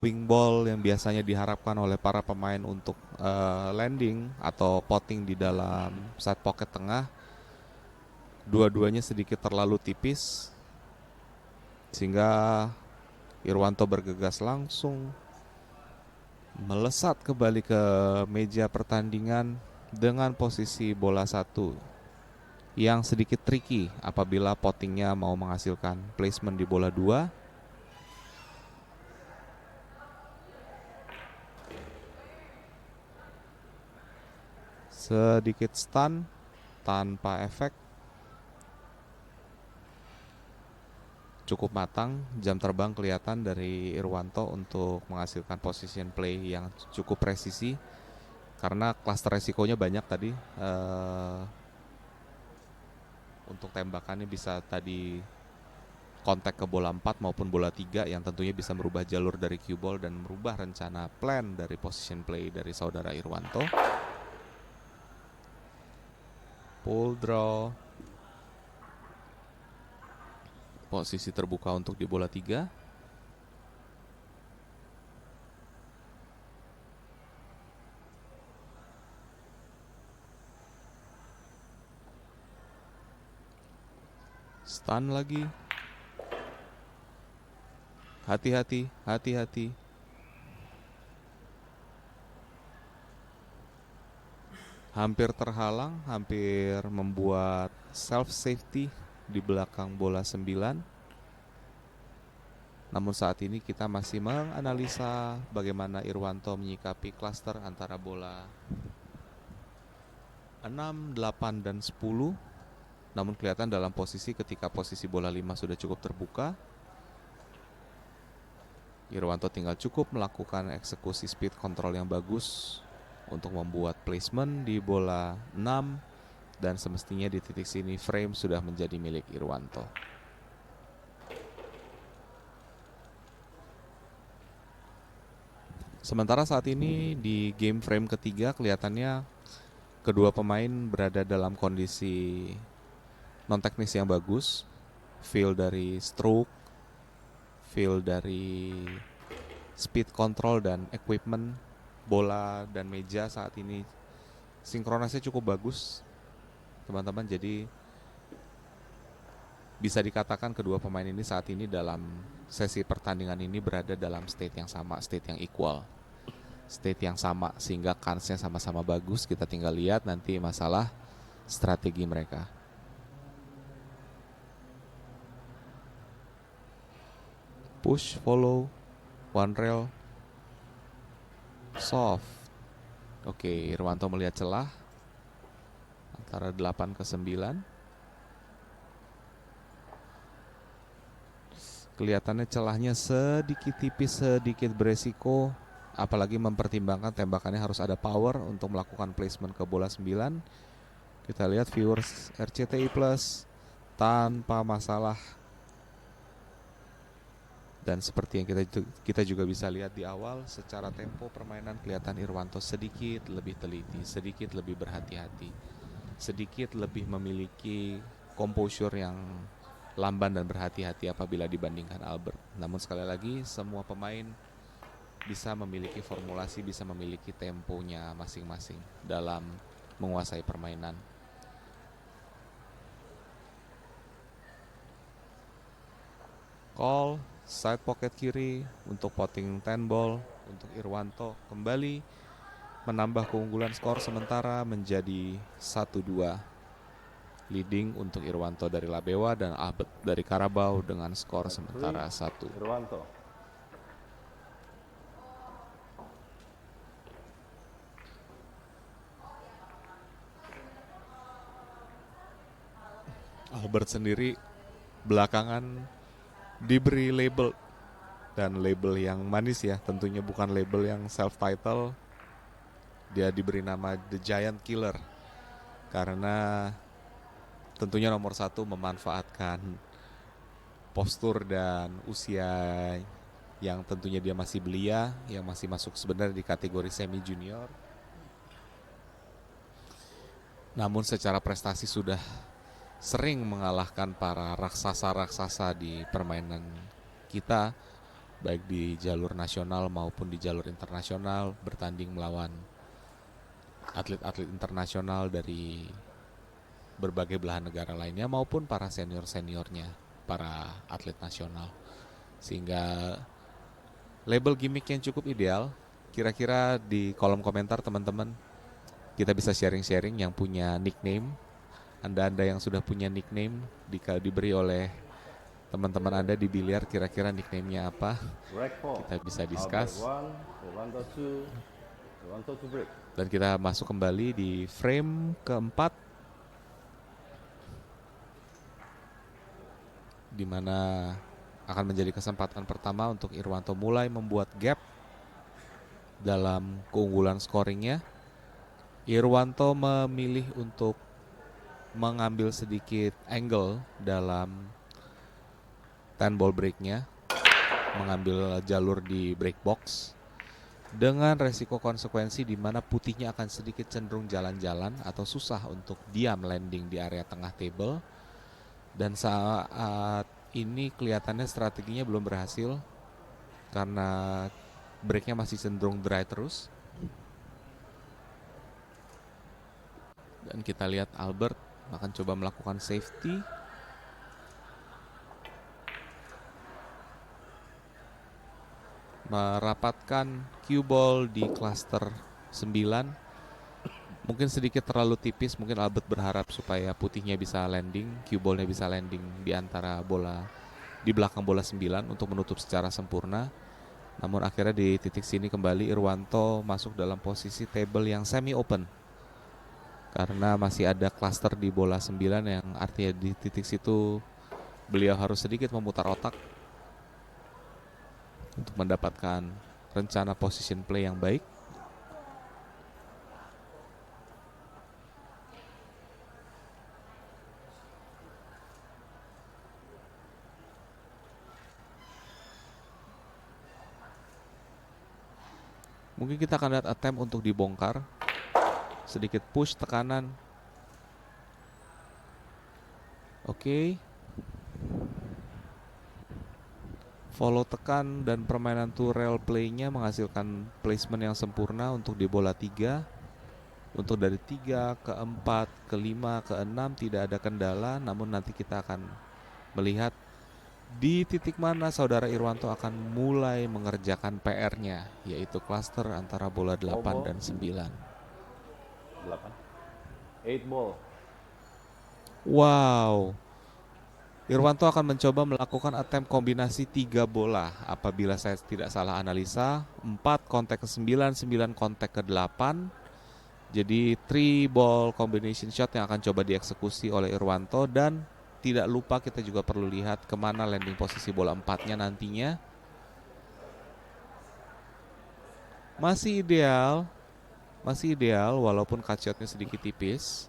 wing ball yang biasanya diharapkan oleh para pemain untuk landing atau potting di dalam side pocket tengah, dua-duanya sedikit terlalu tipis sehingga Irwanto bergegas langsung melesat kembali ke meja pertandingan dengan posisi bola satu yang sedikit tricky apabila pottingnya mau menghasilkan placement di bola dua. Sedikit stun tanpa efek. Cukup matang, jam terbang kelihatan dari Irwanto untuk menghasilkan position play yang cukup presisi. Karena cluster resikonya banyak tadi. Untuk tembakannya bisa tadi kontak ke bola 4 maupun bola 3 yang tentunya bisa merubah jalur dari cue ball dan merubah rencana plan dari position play dari saudara Irwanto. Pull draw. Posisi terbuka untuk di bola 3. Stun lagi. Hati-hati, hati-hati. Hampir terhalang, hampir membuat self safety di belakang bola 9. Namun saat ini kita masih menganalisa bagaimana Irwanto menyikapi cluster antara bola 6, 8, dan 10. Namun kelihatan dalam posisi ketika posisi bola 5 sudah cukup terbuka, Irwanto tinggal cukup melakukan eksekusi speed control yang bagus untuk membuat placement di bola 6, dan semestinya di titik sini frame sudah menjadi milik Irwanto. Sementara saat ini di game frame ketiga kelihatannya kedua pemain berada dalam kondisi non teknis yang bagus. Feel dari stroke, feel dari speed control dan equipment bola dan meja saat ini sinkronasinya cukup bagus, teman-teman. Jadi bisa dikatakan kedua pemain ini saat ini dalam sesi pertandingan ini berada dalam state yang sama, state yang equal, state yang sama, sehingga kansnya sama-sama bagus. Kita tinggal lihat nanti masalah strategi mereka. Push, follow, one rail, soft. Oke, Irwanto melihat celah antara 8 ke 9. Kelihatannya celahnya sedikit tipis, sedikit beresiko, apalagi mempertimbangkan tembakannya harus ada power untuk melakukan placement ke bola 9. Kita lihat viewers RCTI Plus tanpa masalah. Dan seperti yang kita juga bisa lihat di awal, secara tempo permainan kelihatan Irwanto sedikit lebih teliti, sedikit lebih berhati-hati, sedikit lebih memiliki composure yang lamban dan berhati-hati apabila dibandingkan Albert. Namun sekali lagi, semua pemain bisa memiliki formulasi, bisa memiliki temponya masing-masing dalam menguasai permainan. Call side pocket kiri untuk potting 10 ball untuk Irwanto, kembali menambah keunggulan. Skor sementara menjadi 1-2, leading untuk Irwanto dari Labewa dan Albert dari Karabau dengan skor sementara 1. Irwanto. Albert sendiri belakangan diberi label, dan label yang manis ya, tentunya bukan label yang self-title. Dia diberi nama The Giant Killer karena tentunya nomor 1 memanfaatkan postur dan usia yang tentunya dia masih belia, yang masih masuk sebenarnya di kategori semi junior. Namun secara prestasi sudah sering mengalahkan para raksasa-raksasa di permainan kita. baik di jalur nasional maupun di jalur internasional, bertanding melawan atlet-atlet internasional dari berbagai belahan negara lainnya maupun para senior-seniornya, para atlet nasional. Sehingga label gimmick yang cukup ideal. Kira-kira di kolom komentar teman-teman kita bisa sharing-sharing yang punya nickname. Anda yang sudah punya nickname diberi oleh teman-teman Anda di biliar, kira-kira nickname-nya apa? Kita bisa discuss. Dan kita masuk kembali di frame keempat, di mana akan menjadi kesempatan pertama untuk Irwanto mulai membuat gap dalam keunggulan scoringnya. Irwanto memilih untuk mengambil sedikit angle dalam 10 ball breaknya, mengambil jalur di break box dengan resiko konsekuensi di mana putihnya akan sedikit cenderung jalan-jalan atau susah untuk diam landing di area tengah table. Dan saat ini kelihatannya strateginya belum berhasil karena breaknya masih cenderung dry terus. Dan kita lihat Albert akan coba melakukan safety. Merapatkan cue ball di cluster 9. Mungkin sedikit terlalu tipis, mungkin Albert berharap supaya putihnya bisa landing, cue ballnya bisa landing di antara bola, di belakang bola 9 untuk menutup secara sempurna. Namun akhirnya di titik sini kembali Irwanto masuk dalam posisi table yang semi open. Karena masih ada cluster di bola 9 yang artinya di titik situ beliau harus sedikit memutar otak untuk mendapatkan rencana position play yang baik. Mungkin kita akan lihat attempt untuk dibongkar. Sedikit push tekanan. Oke. Follow tekan dan permainan two rail play-nya menghasilkan placement yang sempurna untuk di bola 3. Untuk dari 3 ke 4, ke 5, ke 6 tidak ada kendala. Namun nanti kita akan melihat di titik mana saudara Irwanto akan mulai mengerjakan PR-nya, yaitu cluster antara bola 8 dan 9. 8 ball. Wow. Irwanto akan mencoba melakukan attempt kombinasi 3 bola. Apabila saya tidak salah analisa, 4 kontak ke 9, 9 kontak ke 8. Jadi 3 ball combination shot yang akan coba dieksekusi oleh Irwanto. Dan tidak lupa kita juga perlu lihat kemana landing posisi bola 4-nya nantinya. Masih ideal walaupun cut shotnya sedikit tipis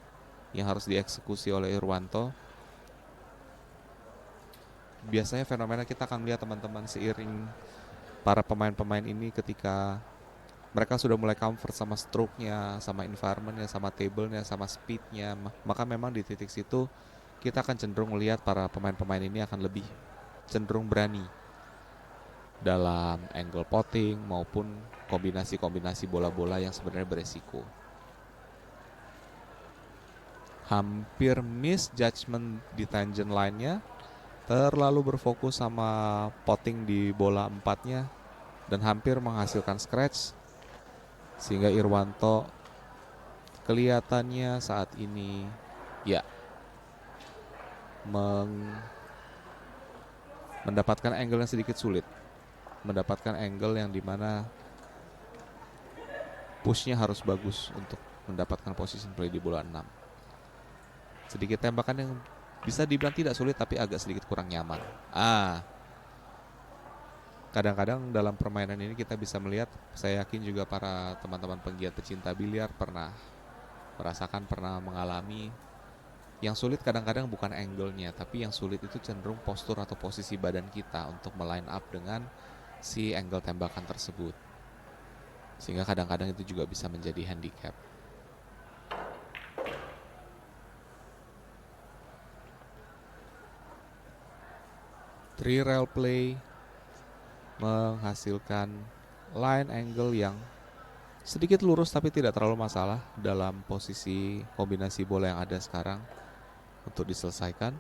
yang harus dieksekusi oleh Irwanto. Biasanya fenomena kita akan melihat teman-teman seiring para pemain-pemain ini ketika mereka sudah mulai comfort sama stroke-nya, sama environment-nya, sama table-nya, sama speed-nya, maka memang di titik situ kita akan cenderung melihat para pemain-pemain ini akan lebih cenderung berani dalam angle potting maupun kombinasi-kombinasi bola-bola yang sebenarnya beresiko. Hampir miss judgment di tangent line-nya, terlalu berfokus sama potting di bola 4-nya dan hampir menghasilkan scratch, sehingga Irwanto kelihatannya saat ini ya mendapatkan angle yang sedikit sulit, mendapatkan angle yang dimana pushnya harus bagus untuk mendapatkan position play di bola 6. Sedikit tembakan yang bisa dibilang tidak sulit tapi agak sedikit kurang nyaman. Kadang-kadang dalam permainan ini kita bisa melihat, saya yakin juga para teman-teman penggiat pecinta biliar pernah merasakan, pernah mengalami. Yang sulit kadang-kadang bukan angle-nya, tapi yang sulit itu cenderung postur atau posisi badan kita untuk meline up dengan si angle tembakan tersebut. Sehingga kadang-kadang itu juga bisa menjadi handicap. Three rail play menghasilkan line angle yang sedikit lurus tapi tidak terlalu masalah dalam posisi kombinasi bola yang ada sekarang untuk diselesaikan.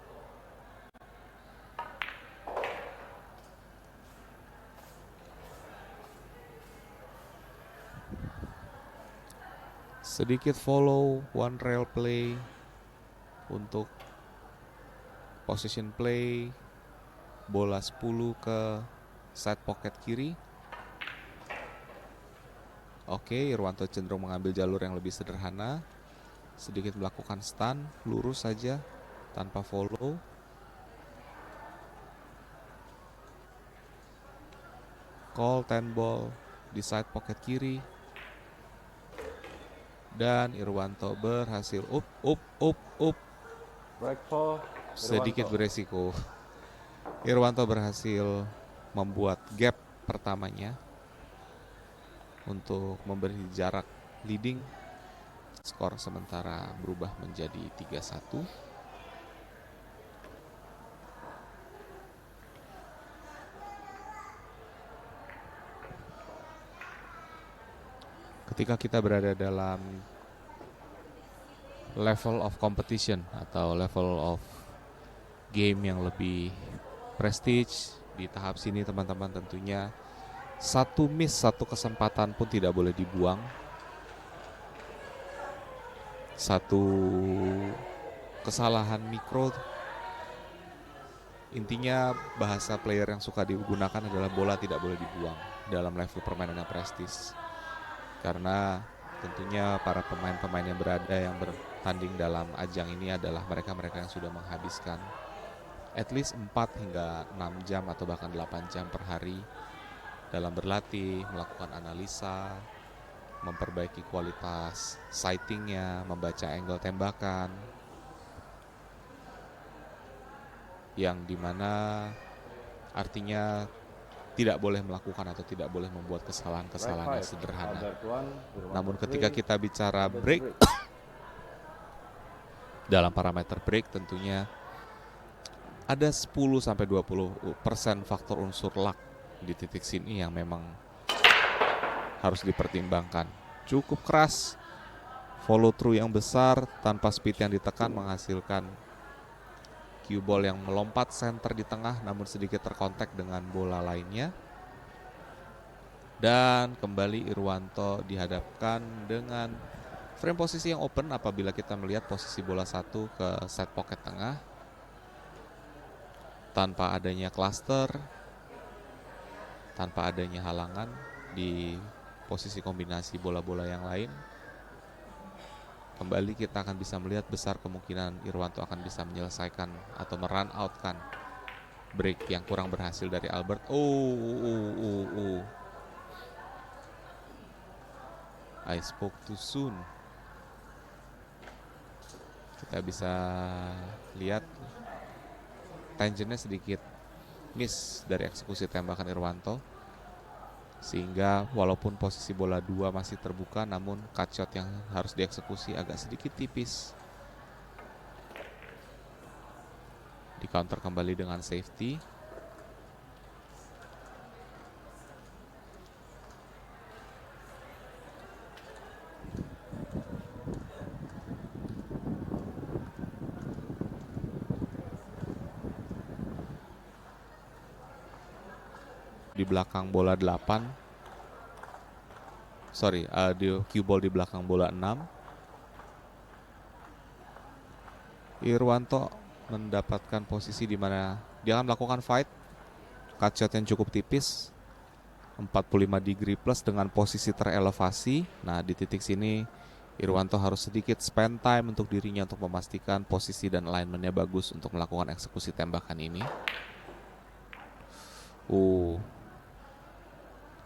Sedikit follow one rail play untuk position play bola 10 ke side pocket kiri. Oke, Irwanto cenderung mengambil jalur yang lebih sederhana, sedikit melakukan stun, lurus saja tanpa follow. Call 10 ball di side pocket kiri. Dan Irwanto berhasil up. Sedikit beresiko. Irwanto berhasil membuat gap pertamanya untuk memberi jarak leading. Skor sementara berubah menjadi 3-1. Ketika kita berada dalam level of competition atau level of game yang lebih prestige, di tahap sini teman-teman tentunya satu miss, satu kesempatan pun tidak boleh dibuang. Satu kesalahan mikro, intinya bahasa player yang suka digunakan adalah bola tidak boleh dibuang dalam level permainan yang prestis. Karena tentunya para pemain-pemain yang berada yang bertanding dalam ajang ini adalah mereka-mereka yang sudah menghabiskan at least 4 hingga 6 jam atau bahkan 8 jam per hari dalam berlatih, melakukan analisa, memperbaiki kualitas sightingnya, membaca angle tembakan, yang dimana artinya tidak boleh melakukan atau tidak boleh membuat kesalahan-kesalahan yang sederhana. Namun ketika kita bicara break, dalam parameter break tentunya ada 10-20% faktor unsur luck di titik sini yang memang harus dipertimbangkan. Cukup keras, follow through yang besar tanpa speed yang ditekan menghasilkan cue ball yang melompat center di tengah namun sedikit terkontak dengan bola lainnya. Dan kembali Irwanto dihadapkan dengan frame posisi yang open apabila kita melihat posisi bola 1 ke side pocket tengah. Tanpa adanya cluster, tanpa adanya halangan di posisi kombinasi bola-bola yang lain. Kembali kita akan bisa melihat besar kemungkinan Irwanto akan bisa menyelesaikan atau merun outkan break yang kurang berhasil dari Albert. I spoke too soon. Kita bisa lihat tangentnya sedikit miss dari eksekusi tembakan Irwanto. Sehingga walaupun posisi bola 2 masih terbuka, namun cut shot yang harus dieksekusi agak sedikit tipis. Di counter kembali dengan safety. Di belakang bola 8. Di cue ball di belakang bola 6. Irwanto mendapatkan posisi di mana dia akan melakukan fight. Cut shot yang cukup tipis. 45 degree plus dengan posisi terelevasi. Nah, di titik sini Irwanto harus sedikit spend time untuk dirinya untuk memastikan posisi dan alignment-nya bagus untuk melakukan eksekusi tembakan ini.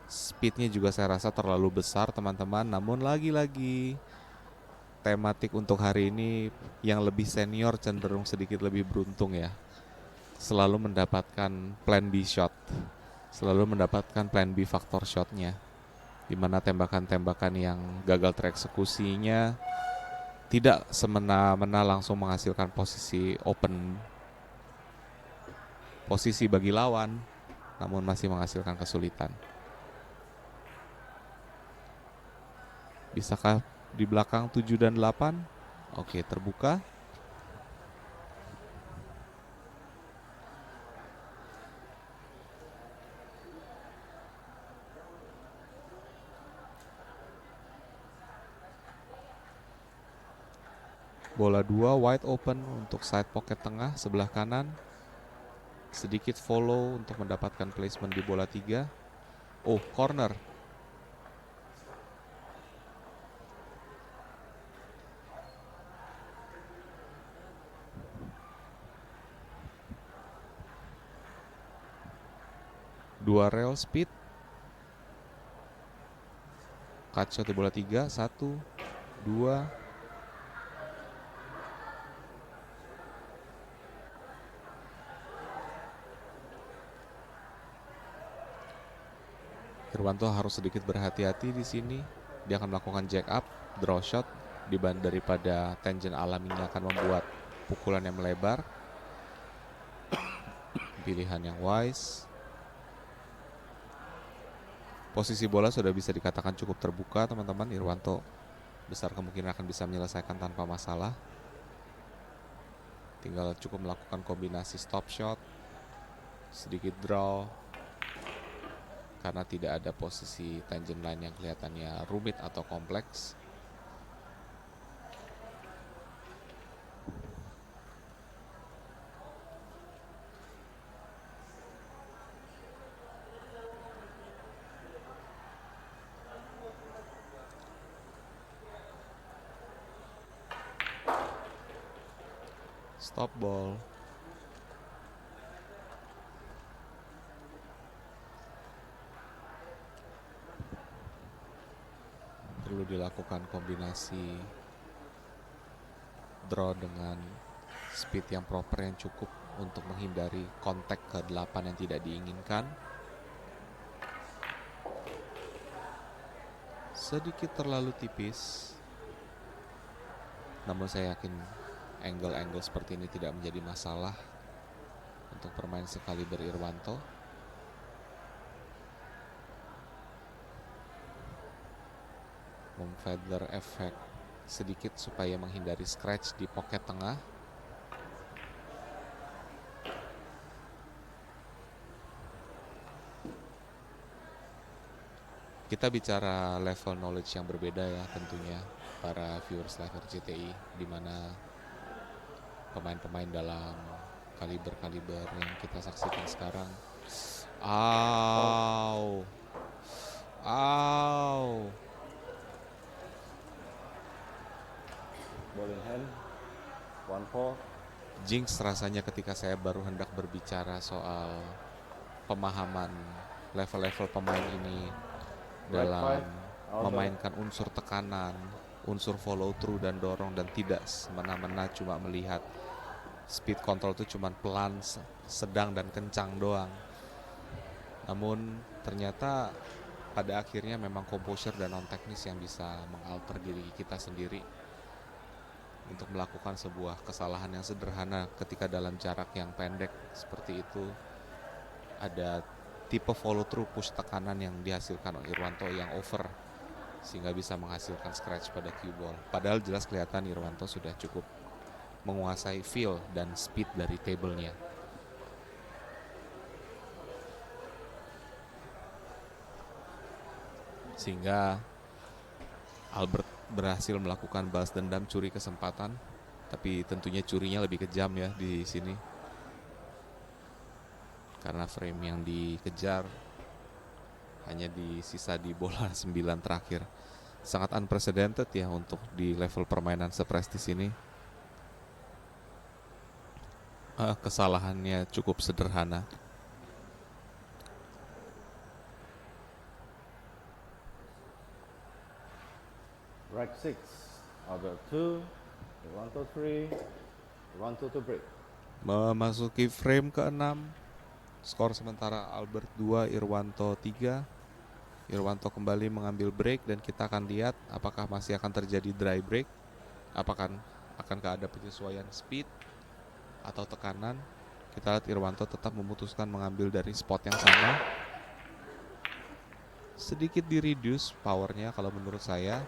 Speednya juga saya rasa terlalu besar teman-teman. Namun lagi-lagi tematik untuk hari ini yang lebih senior cenderung sedikit lebih beruntung ya. Selalu mendapatkan plan B shot, selalu mendapatkan plan B faktor shotnya, dimana tembakan-tembakan yang gagal tereksekusinya tidak semena-mena langsung menghasilkan posisi open, posisi bagi lawan. namun masih menghasilkan kesulitan. Bisakah di belakang 7 dan 8? Oke, terbuka. Bola 2 wide open untuk side pocket tengah sebelah kanan. Sedikit follow untuk mendapatkan placement di bola 3. Oh, corner. Dua rail speed. Cut shot di bola 3. 1, 2. Irwanto harus sedikit berhati-hati di sini. Dia akan melakukan jack up, draw shot daripada tangent alaminya akan membuat pukulan yang melebar. Pilihan yang wise. Posisi bola sudah bisa dikatakan cukup terbuka, teman-teman. Irwanto besar kemungkinan akan bisa menyelesaikan tanpa masalah. Tinggal cukup melakukan kombinasi stop shot, sedikit draw, karena tidak ada posisi tangent line yang kelihatannya rumit atau kompleks. Stop ball. Perlu dilakukan kombinasi draw dengan speed yang proper yang cukup untuk menghindari kontak ke 8 yang tidak diinginkan. Sedikit terlalu tipis, namun saya yakin angle-angle seperti ini tidak menjadi masalah untuk permain sekaliber Irwanto. Feather effect sedikit supaya menghindari scratch di pocket tengah. Kita bicara level knowledge yang berbeda ya tentunya para viewers live RCTI, di mana pemain-pemain dalam kaliber-kaliber yang kita saksikan sekarang. Ow. Ball in hand, 1-4. Jinx rasanya ketika saya baru hendak berbicara soal pemahaman level-level pemain ini dalam memainkan unsur tekanan, unsur follow through dan dorong, dan tidak semena-mena cuma melihat speed control itu cuma pelan, sedang dan kencang doang. Namun ternyata pada akhirnya memang composure dan non teknis yang bisa mengalter diri kita sendiri untuk melakukan sebuah kesalahan yang sederhana ketika dalam jarak yang pendek seperti itu. Ada tipe follow through push tekanan yang dihasilkan oleh Irwanto yang over sehingga bisa menghasilkan scratch pada cue ball. Padahal jelas kelihatan Irwanto sudah cukup menguasai feel dan speed dari table-nya. Sehingga Albert berhasil melakukan balas dendam, curi kesempatan, tapi tentunya curinya lebih kejam ya di sini karena frame yang dikejar hanya disisa di bola 9 terakhir. Sangat unprecedented ya untuk di level permainan seprestis ini. Kesalahannya cukup sederhana. Break 6, Albert 2, Irwanto 3, Irwanto to break. Memasuki frame ke-6, skor sementara Albert 2, Irwanto 3. Irwanto kembali mengambil break dan kita akan lihat apakah masih akan terjadi dry break, akankah ada penyesuaian speed atau tekanan. Kita lihat Irwanto tetap memutuskan mengambil dari spot yang sama. Sedikit di-reduce powernya kalau menurut saya.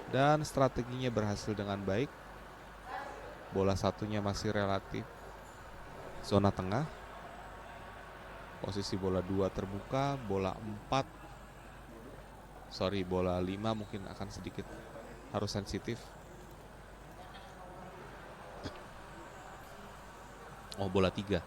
Dan strateginya berhasil dengan baik. Bola satunya masih relatif zona tengah. Posisi bola 2 terbuka, bola 5 mungkin akan sedikit harus sensitif. Oh, bola 3.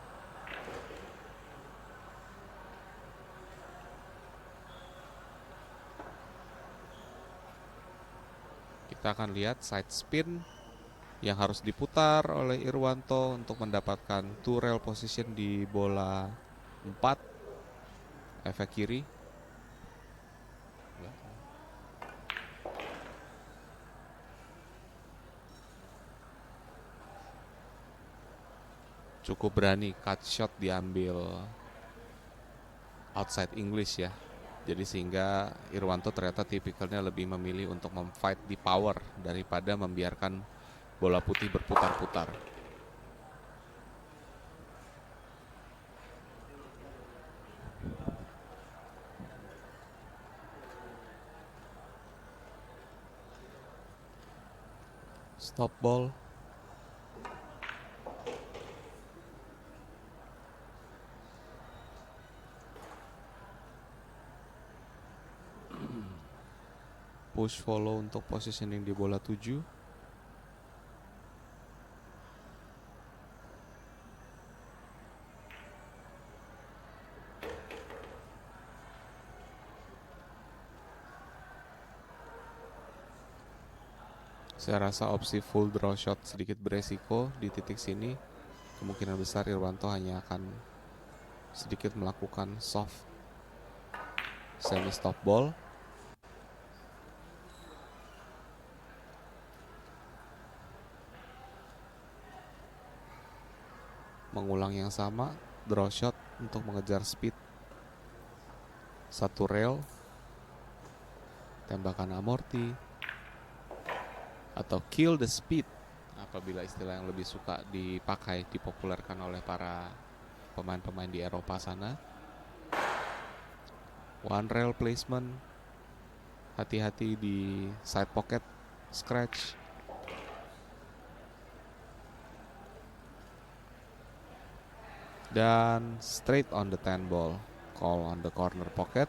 Kita akan lihat side spin yang harus diputar oleh Irwanto untuk mendapatkan two rail position di bola 4. Efek kiri. Cukup berani cut shot diambil outside English ya. Jadi sehingga Irwanto ternyata tipikalnya lebih memilih untuk memfight di power daripada membiarkan bola putih berputar-putar. Stop ball. Push follow untuk positioning di bola 7. Saya rasa opsi full draw shot sedikit beresiko di titik sini. Kemungkinan besar Irwanto hanya akan sedikit melakukan soft semi stop ball. Mengulang yang sama, draw shot untuk mengejar speed. Satu rail, tembakan amorti, atau kill the speed apabila istilah yang lebih suka dipakai, dipopulerkan oleh para pemain-pemain di Eropa sana. One rail placement, hati-hati di side pocket scratch. Dan straight on the 10 ball, call on the corner pocket.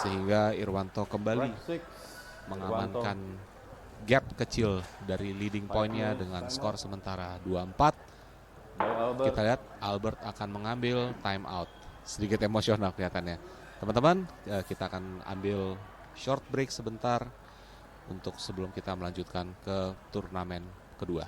Sehingga Irwanto kembali mengamankan gap kecil dari leading pointnya dengan skor sementara 2-4. Kita lihat Albert akan mengambil time out. Sedikit emosional kelihatannya. Teman-teman, kita akan ambil short break sebentar untuk sebelum kita melanjutkan ke turnamen kedua.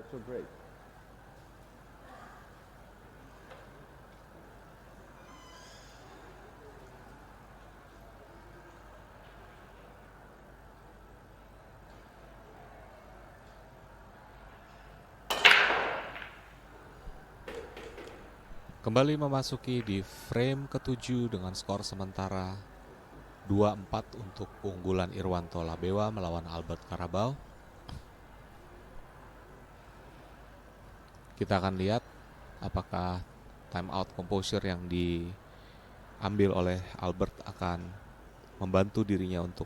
Retro break. Kembali memasuki di frame ke-7 dengan skor sementara 2-4 untuk keunggulan Irwanto Labewa melawan Albert Carabao. Kita akan lihat apakah time out composure yang diambil oleh Albert akan membantu dirinya untuk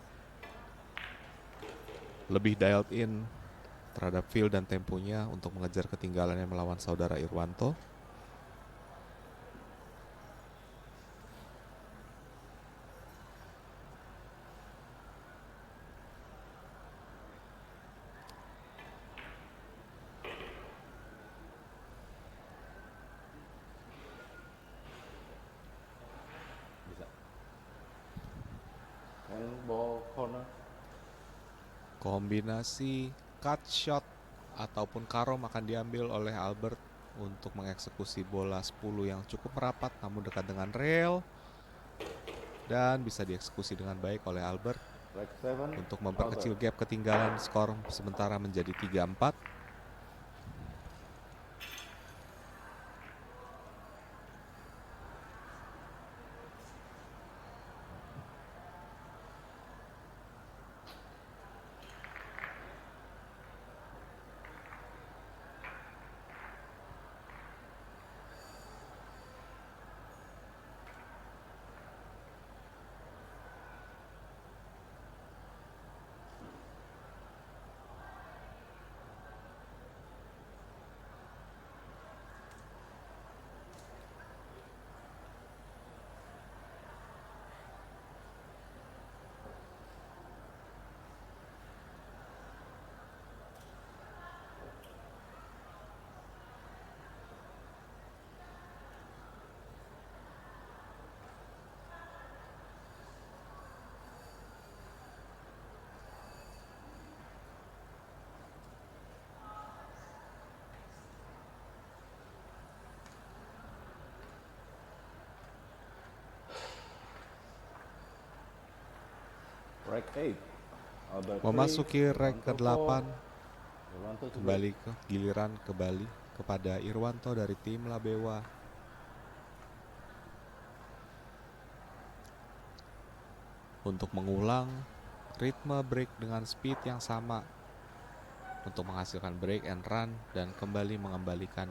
lebih dialed in terhadap feel dan temponya untuk mengejar ketinggalannya melawan saudara Irwanto. Bisa. Handball corner. Kombinasi cut shot ataupun karom akan diambil oleh Albert untuk mengeksekusi bola 10 yang cukup merapat namun dekat dengan rail, dan bisa dieksekusi dengan baik oleh Albert Rack 7. untuk memperkecil gap ketinggalan. Skor sementara menjadi 3-4. Rack 8. Albert 3. Memasuki rack Irwanto ke-8, 4. Irwanto to break. kembali ke giliran kembali kepada Irwanto dari tim Labewa. Untuk mengulang ritme break dengan speed yang sama untuk menghasilkan break and run dan kembali mengembalikan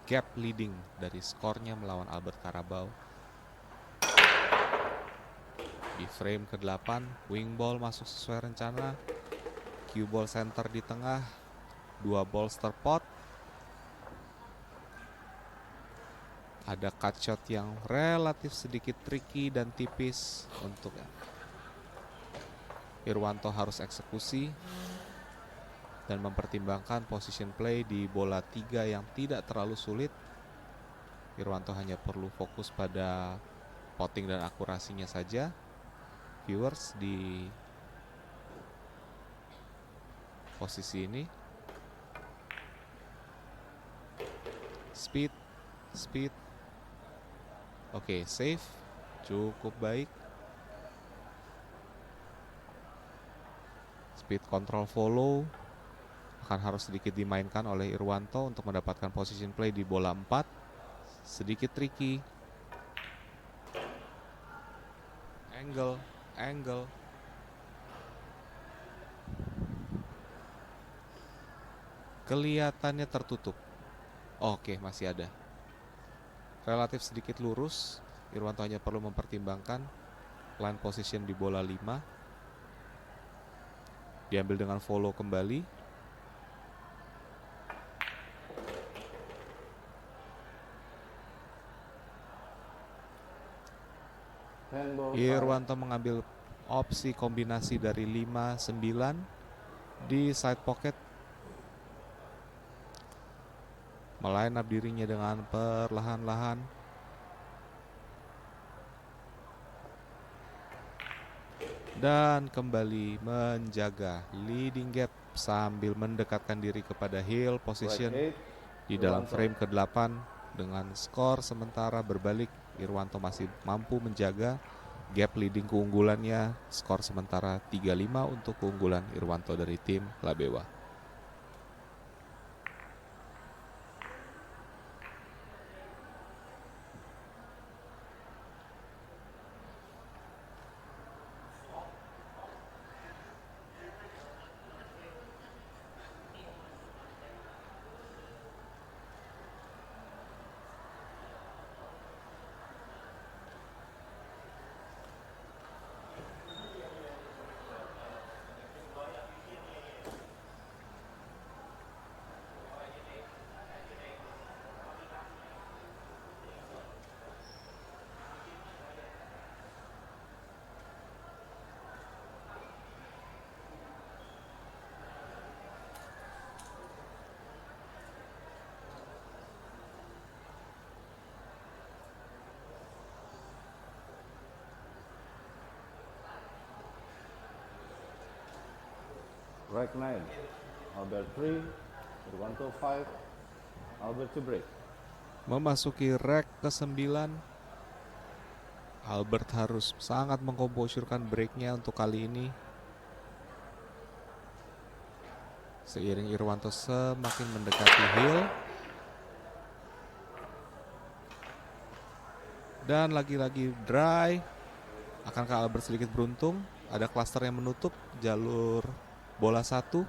gap leading dari skornya melawan Albert Carabao. Di frame ke-8, wing ball masuk sesuai rencana. Cue ball center di tengah, 2 bolster pot. Ada cut shot yang relatif sedikit tricky dan tipis untuk Irwanto harus eksekusi dan mempertimbangkan position play di bola 3 yang tidak terlalu sulit. Irwanto hanya perlu fokus pada potting dan akurasinya saja. Viewers di posisi ini, speed, oke, safe, cukup baik. Speed control follow akan harus sedikit dimainkan oleh Irwanto untuk mendapatkan position play di bola 4. Sedikit tricky. Angle. Kelihatannya tertutup. Oke, masih ada. Relatif sedikit lurus. Irwanto hanya perlu mempertimbangkan line position di bola 5. Diambil dengan follow kembali. Irwanto mengambil opsi kombinasi dari 5-9 di side pocket, meline up dirinya dengan perlahan-lahan dan kembali menjaga leading gap sambil mendekatkan diri kepada heel position Break 8, di dalam Irwanto. frame ke-8 dengan skor sementara berbalik. Irwanto masih mampu menjaga gap leading keunggulannya, skor sementara 3-5 untuk keunggulan Irwanto dari tim Labewa. Break 9, Albert 3, Irwanto 5, Albert to break. Memasuki rack ke-9, Albert harus sangat mengkomposurkan breaknya untuk kali ini. Seiring Irwanto semakin mendekati heel. Dan lagi-lagi dry. Akankah Albert sedikit beruntung? Ada cluster yang menutup jalur bola 1.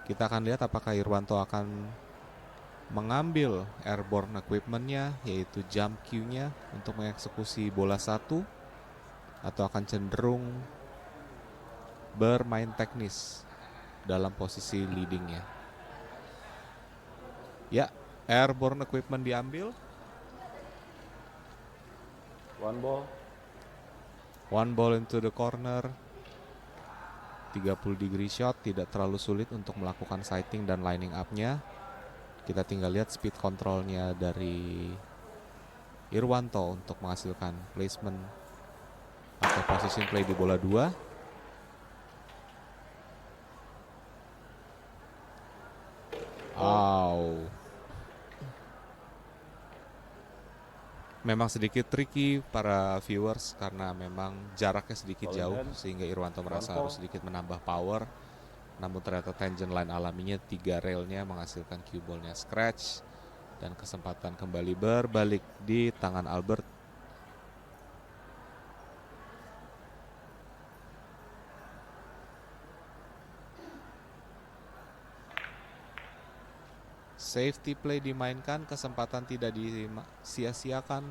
Kita akan lihat apakah Irwanto akan mengambil airborne equipment-nya, yaitu jump cue-nya untuk mengeksekusi bola 1, atau akan cenderung bermain teknis dalam posisi leading-nya. Ya, airborne equipment diambil. One ball into the corner. 30 degree shot, tidak terlalu sulit untuk melakukan sighting dan lining up-nya. Kita tinggal lihat speed control-nya dari Irwanto untuk menghasilkan placement atau position play di bola 2. Memang sedikit tricky para viewers karena memang jaraknya sedikit jauh sehingga Irwanto merasa harus sedikit menambah power. Namun ternyata tangent line alaminya 3 railnya menghasilkan cue ball-nya scratch dan kesempatan kembali berbalik di tangan Albert. Safety play dimainkan, kesempatan tidak disia-siakan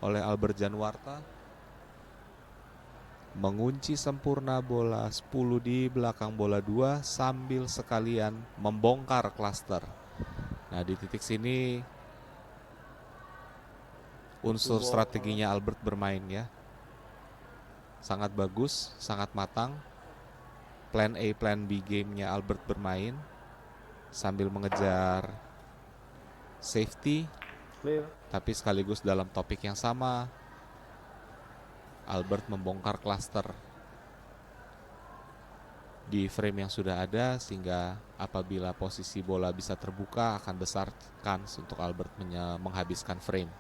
oleh Albert Janwarta. Mengunci sempurna bola 10 di belakang bola 2 sambil sekalian membongkar cluster. Nah, di titik sini unsur strateginya Albert bermain ya. Sangat bagus, sangat matang. Plan A, plan B game-nya Albert bermain sambil mengejar safety, tapi sekaligus dalam topik yang sama Albert membongkar cluster di frame yang sudah ada, sehingga apabila posisi bola bisa terbuka akan besar kans untuk Albert menghabiskan frame.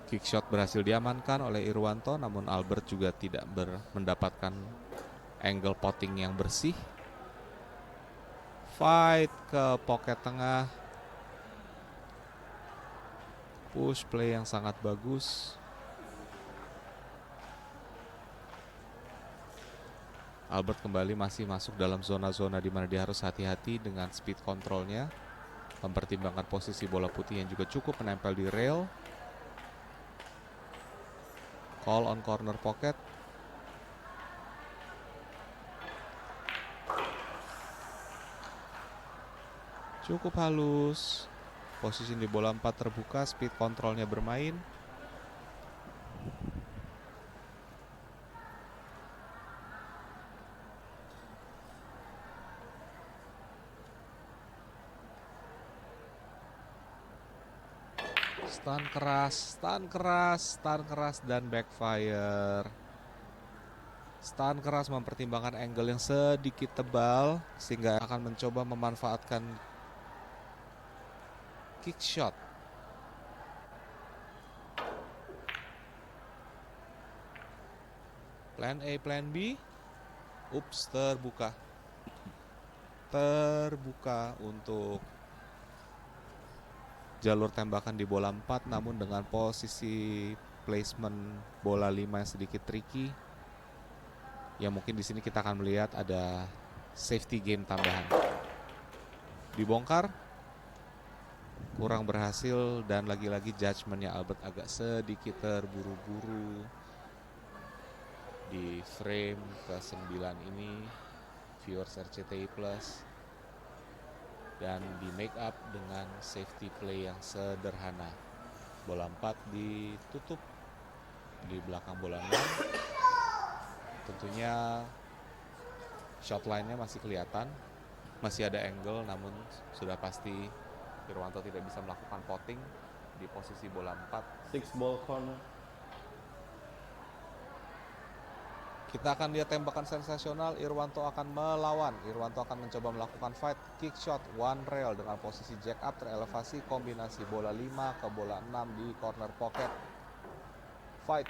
Kick shot berhasil diamankan oleh Irwanto, namun Albert juga tidak mendapatkan angle potting yang bersih. Fight ke pocket tengah. Push play yang sangat bagus. Albert kembali masih masuk dalam zona-zona di mana dia harus hati-hati dengan speed controlnya. Mempertimbangkan posisi bola putih yang juga cukup menempel di rail. Call on corner pocket. Cukup halus. Posisi di bola 4 terbuka, speed controlnya bermain. Stun keras, stun keras, stun keras dan backfire. Stun keras mempertimbangkan angle yang sedikit tebal sehingga akan mencoba memanfaatkan kick shot. Plan A, plan B. Ups, terbuka. Terbuka untuk jalur tembakan di bola 4, namun dengan posisi placement bola 5 yang sedikit tricky. Ya mungkin di sini kita akan melihat ada safety game tambahan. Dibongkar, kurang berhasil dan lagi-lagi judgementnya Albert agak sedikit terburu-buru. Di frame ke-9 ini viewers RCTI Plus, dan di make up dengan safety play yang sederhana. Bola 4 ditutup di belakang bola 6. Tentunya shot line-nya masih kelihatan, masih ada angle, namun sudah pasti Irwanto tidak bisa melakukan potting di posisi bola 4. 6 ball corner. Kita akan lihat tembakan sensasional. Irwanto akan melawan. Irwanto akan mencoba melakukan fight kick shot one rail dengan posisi jack up terelevasi, kombinasi bola 5 ke bola 6 di corner pocket. Fight.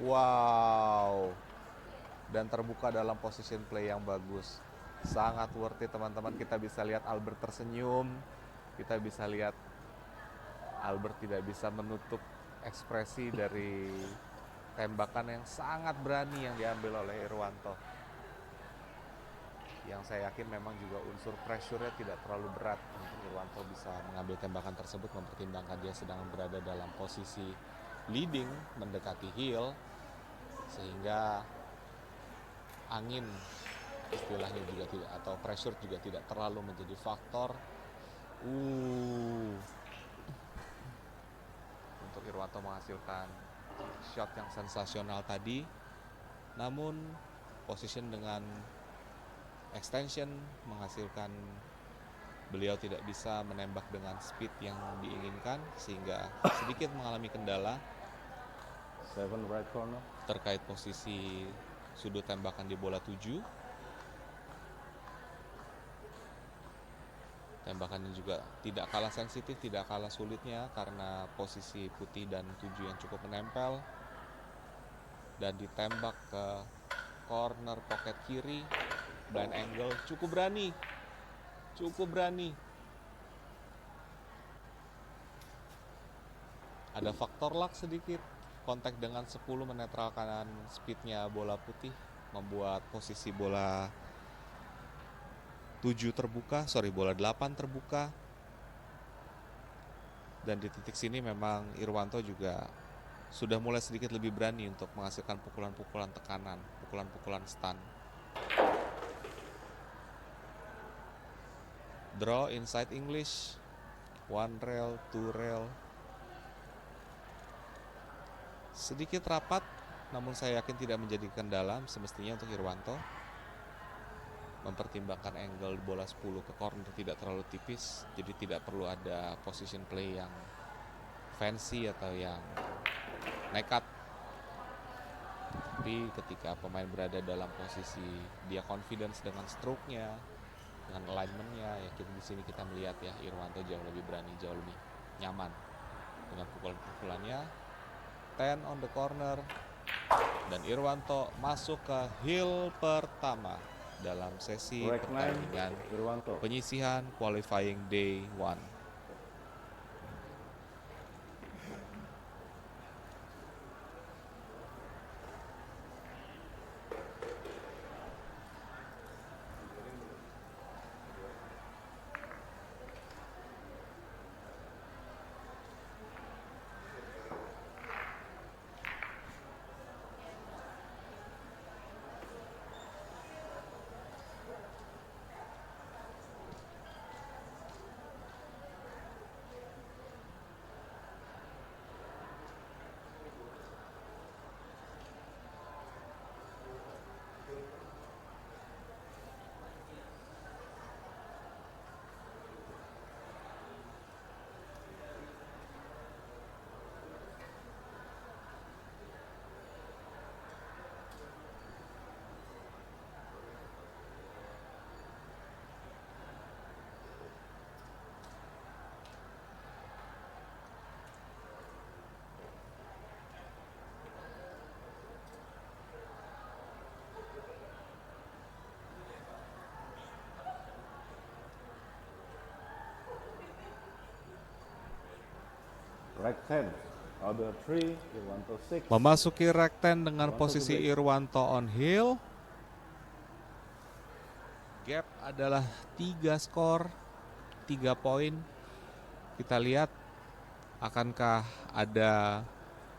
Wow. Dan terbuka dalam position play yang bagus. Sangat worth it teman-teman. Kita bisa lihat Albert tersenyum. Kita bisa lihat Albert tidak bisa menutup ekspresi dari tembakan yang sangat berani yang diambil oleh Irwanto. Yang saya yakin memang juga unsur pressure-nya tidak terlalu berat untuk Irwanto bisa mengambil tembakan tersebut, mempertimbangkan dia sedang berada dalam posisi leading mendekati heel, sehingga angin istilahnya juga tidak, atau pressure juga tidak terlalu menjadi faktor. Untuk Irwanto menghasilkan shot yang sensasional tadi, namun position dengan extension menghasilkan beliau tidak bisa menembak dengan speed yang diinginkan, sehingga sedikit mengalami kendala 7 right corner. terkait posisi sudut tembakan di bola 7. Tembakannya juga tidak kalah sensitif, tidak kalah sulitnya karena posisi putih dan 7 yang cukup menempel. Dan ditembak ke corner pocket kiri, blind angle, cukup berani. Cukup berani. Ada faktor luck sedikit, kontak dengan 10 menetralkan speednya bola putih, membuat posisi bola 7 terbuka, bola 8 terbuka. Dan di titik sini memang Irwanto juga sudah mulai sedikit lebih berani untuk menghasilkan pukulan-pukulan tekanan, pukulan-pukulan stun. Draw inside English, one rail, two rail. Sedikit rapat, namun saya yakin tidak menjadi kendala semestinya untuk Irwanto. Mempertimbangkan angle bola 10 ke corner tidak terlalu tipis, jadi tidak perlu ada position play yang fancy atau yang nekat. Tapi ketika pemain berada dalam posisi dia confidence dengan stroke-nya, dengan alignment-nya, yakin di sini kita melihat ya Irwanto jauh lebih berani, jauh lebih nyaman dengan pukulan-pukulannya. 10 on the corner, dan Irwanto masuk ke heel pertama dalam sesi pertandingan penyisihan qualifying day 1. Rack 10. Albert 3, Irwanto 6. Memasuki rack 10 dengan Irwanto posisi to break. Irwanto on hill. Gap adalah 3 skor, 3 poin. Kita lihat akankah ada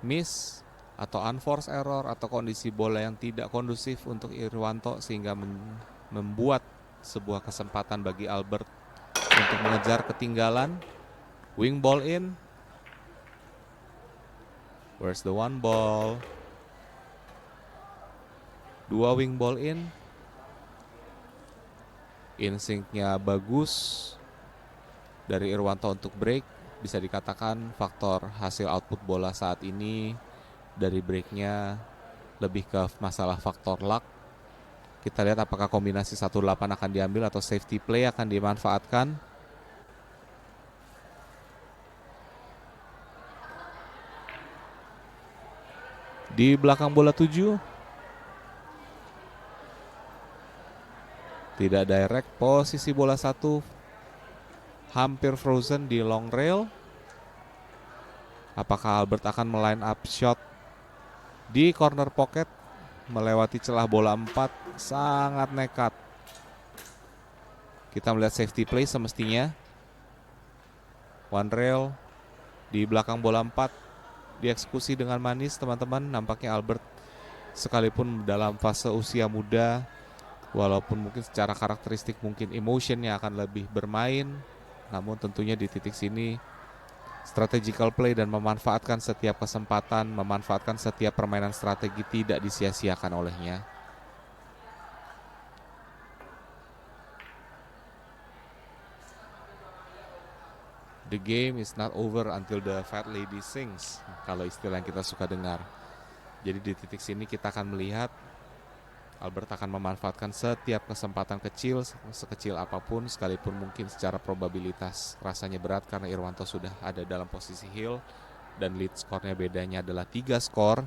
miss atau unforced error atau kondisi bola yang tidak kondusif untuk Irwanto sehingga membuat sebuah kesempatan bagi Albert untuk mengejar ketinggalan. Wing ball in. Where's the one ball? 2 wing ball in. Instingnya bagus dari Irwanto untuk break. Bisa dikatakan faktor hasil output bola saat ini dari breaknya lebih ke masalah faktor luck. Kita lihat apakah kombinasi 1-8 akan diambil atau safety play akan dimanfaatkan. Di belakang bola 7. Tidak direct, posisi bola 1 hampir frozen di long rail. Apakah Albert akan meline up shot di corner pocket melewati celah bola 4? Sangat nekat. Kita melihat safety play semestinya. One rail di belakang bola 4 dieksekusi dengan manis teman-teman. Nampaknya Albert sekalipun dalam fase usia muda, walaupun mungkin secara karakteristik mungkin emotionnya akan lebih bermain, namun tentunya di titik sini strategical play dan memanfaatkan setiap kesempatan, memanfaatkan setiap permainan strategi tidak disia-siakan olehnya. The game is not over until the fat lady sings, kalau istilah yang kita suka dengar. Jadi di titik sini kita akan melihat Albert akan memanfaatkan setiap kesempatan kecil, sekecil apapun, sekalipun mungkin secara probabilitas rasanya berat karena Irwanto sudah ada dalam posisi heel dan lead skornya bedanya adalah 3 skor.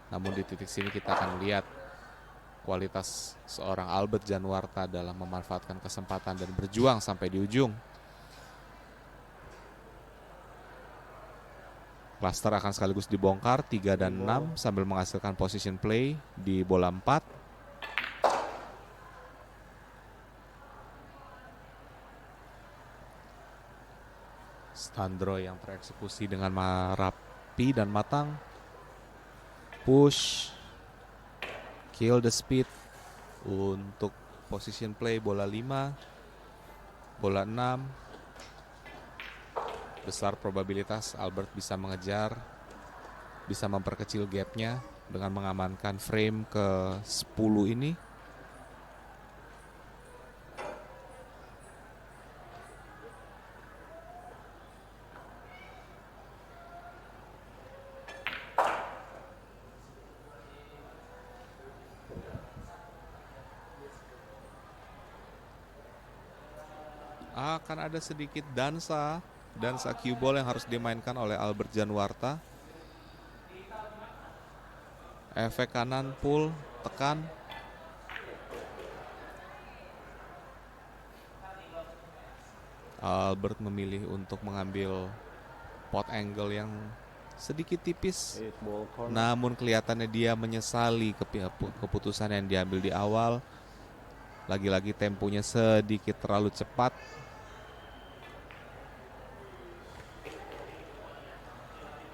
Namun di titik sini kita akan melihat kualitas seorang Albert Januarta dalam memanfaatkan kesempatan dan berjuang sampai di ujung. Cluster akan sekaligus dibongkar 3 dan 6 sambil menghasilkan position play di bola 4. Standro yang tereksekusi dengan rapi dan matang. Push. Kill the speed untuk position play bola 5. Bola 6. Besar probabilitas Albert bisa mengejar, bisa memperkecil gapnya dengan mengamankan frame ke 10 ini. Akan ada sedikit dansa cue ball yang harus dimainkan oleh Albert Januarta. Efek kanan pull, tekan. Albert memilih untuk mengambil pot angle yang sedikit tipis, namun kelihatannya dia menyesali keputusan yang diambil di awal. Lagi-lagi temponya sedikit terlalu cepat.